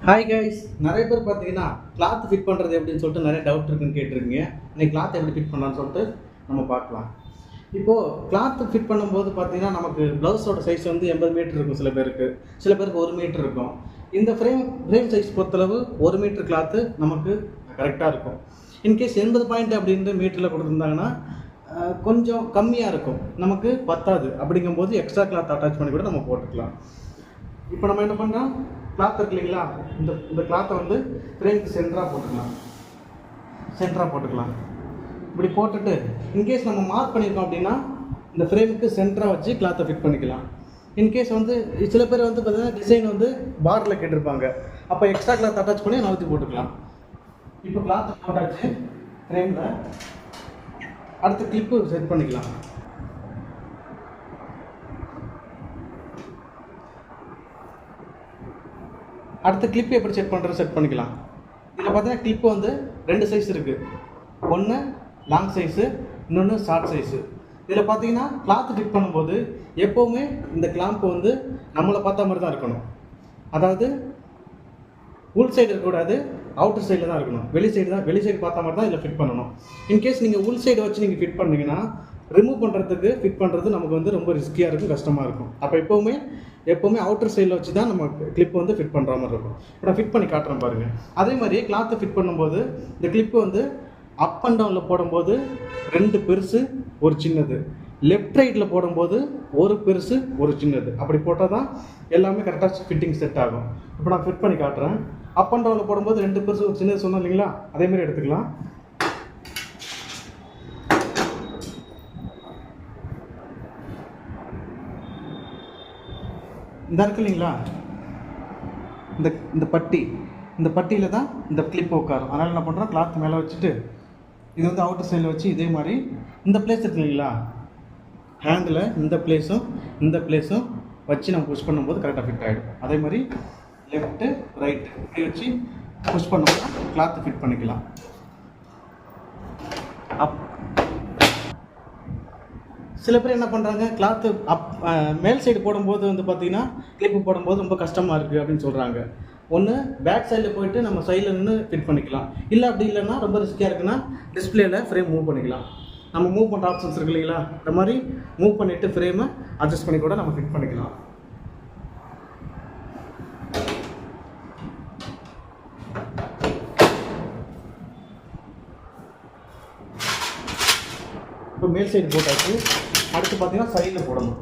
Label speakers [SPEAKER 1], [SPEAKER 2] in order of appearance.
[SPEAKER 1] Hi guys, நிறைய பேர் பார்த்தீங்கன்னா கிளாத் ஃபிட் பண்ணுறது எப்படின்னு சொல்லிட்டு நிறைய டவுட் இருக்குன்னு கேட்டிருக்கீங்க. இன்னைக்கு கிளாத் எப்படி ஃபிட் பண்ணலான்னு சொல்லிட்டு நம்ம பார்க்கலாம். இப்போது கிளாத் ஃபிட் பண்ணும்போது பார்த்தீங்கன்னா நமக்கு ப்ளவுஸோட சைஸ் வந்து 80 மீட்டர் இருக்கும். சில பேருக்கு 1 மீட்டர் இருக்கும். இந்த ஃப்ரேம் சைஸ் பொறுத்தளவு 1 மீட்டர் கிளாத்து நமக்கு கரெக்டாக இருக்கும். இன்கேஸ் 80 பாயிண்ட் அப்படின்ற மீட்டரில் கொடுத்துருந்தாங்கன்னா கொஞ்சம் கம்மியாக இருக்கும், நமக்கு பத்தாது. அப்படிங்கும்போது எக்ஸ்ட்ரா கிளாத் அட்டாச் பண்ணி கூட நம்ம போட்டுக்கலாம். இப்போ நம்ம என்ன பண்ணோம், கிளாத் இருக்கு இல்லைங்களா, இந்த கிளாத்தை வந்து ஃப்ரேமுக்கு சென்டராக போட்டுக்கலாம். இப்படி போட்டுட்டு இன்கேஸ் நம்ம மார்க் பண்ணியிருக்கோம் அப்படின்னா இந்த ஃப்ரேமுக்கு சென்டராக வச்சு கிளாத்தை ஃபிட் பண்ணிக்கலாம். இன்கேஸ் வந்து சில பேர் வந்து பார்த்தீங்கன்னா டிசைன் வந்து பார்டரில் கேட்டிருப்பாங்க, அப்போ எக்ஸ்ட்ரா கிளாத் அட்டாச் பண்ணி நவுத்தி போட்டுக்கலாம். இப்போ கிளாத்தை போட்டாச்சு ஃப்ரேமில், அடுத்த கிளிப்பு செட் பண்ணிக்கலாம். அடுத்த கிளிப் எப்படி செட் பண்ணிக்கலாம். இதில் பார்த்தீங்கன்னா கிளிப்பு வந்து 2 சைஸ் இருக்குது. ஒன்று லாங் சைஸு, இன்னொன்று ஷார்ட் சைஸு. இதில் பார்த்தீங்கன்னா கிளாத் ஃபிட் பண்ணும்போது எப்போவுமே இந்த கிளாம்பு வந்து நம்மளை பார்த்த மாதிரி தான் இருக்கணும். அதாவது உள் சைடு இருக்கக்கூடாது, அவுட்டர் சைடில் தான் இருக்கணும். வெளி சைடு பார்த்த மாதிரி தான் இதில் ஃபிட் பண்ணணும். இன்கேஸ் நீங்கள் உள் சைடு வச்சு நீங்கள் ஃபிட் பண்ணிங்கன்னா ரிமூவ் ஃபிட் பண்ணுறது நமக்கு வந்து ரொம்ப ரிஸ்கியாக இருக்கும், கஷ்டமாக இருக்கும். அப்போ எப்போவுமே அவுட்டர் சைடில் வச்சு தான் நம்ம கிளிப் வந்து ஃபிட் பண்ணுற மாதிரி இருக்கும். இப்போ நான் ஃபிட் பண்ணி காட்டுறேன் பாருங்கள். அதே மாதிரி கிளாத்தை ஃபிட் பண்ணும்போது இந்த கிளிப்பு வந்து அப் அண்ட் டவுனில் போடும்போது 2 பெருசு 1 சின்னது, லெஃப்ட் ரைட்டில் போடும்போது 1 பெருசு 1 சின்னது, அப்படி போட்டால் தான் எல்லாமே கரெக்டாக ஃபிட்டிங் செட் ஆகும். இப்போ நான் ஃபிட் பண்ணி காட்டுறேன். அப் அண்ட் டவுனில் போடும்போது 2 பெருசு 1 சின்னது சொன்னோம் இல்லைங்களா, அதேமாதிரி எடுத்துக்கலாம். இந்த இருக்கு இல்லைங்களா, இந்த பட்டியில் தான் இந்த கிளிப் உட்காரும். அதனால் என்ன பண்ணுறோம், கிளாத் மேலே வச்சுட்டு இது வந்து அவுட்டர் சைடில் வச்சு இதே மாதிரி இந்த பிளேஸ் இருக்கு இல்லைங்களா, ஹேண்டில் இந்த பிளேஸும் வச்சு நம்ம புஷ் பண்ணும்போது கரெக்டாக ஃபிட் ஆகிடும். அதே மாதிரி லெஃப்ட்டு ரைட்டு இப்படி வச்சு புஷ் பண்ணும்போது கிளாத்து ஃபிட் பண்ணிக்கலாம். சில பேர் என்ன பண்ணுறாங்க, கிளாத்து மேல் சைடு போடும்போது வந்து பார்த்திங்கன்னா கிளிப்பு போடும்போது ரொம்ப கஷ்டமாக இருக்குது அப்படின்னு சொல்கிறாங்க. ஒன்று பேக் சைடில் போயிட்டு நம்ம சைடில் நின்று ஃபிட் பண்ணிக்கலாம். இல்லை அப்படி இல்லைன்னா ரொம்ப ரிஸ்கியாக இருக்குன்னா டிஸ்பிளேயில் ஃப்ரேம் மூவ் பண்ணிக்கலாம். நம்ம மூவ் பண்ணுற ஆப்ஷன்ஸ் இருக்கு இல்லைங்களா, இந்த மாதிரி மூவ் பண்ணிவிட்டு ஃப்ரேமை அட்ஜஸ்ட் பண்ணி கூட நம்ம ஃபிட் பண்ணிக்கலாம். இப்போ மேல் சைடு போட்டாச்சு, அடுத்து பார்த்தீங்கன்னா சைடில் போடணும்.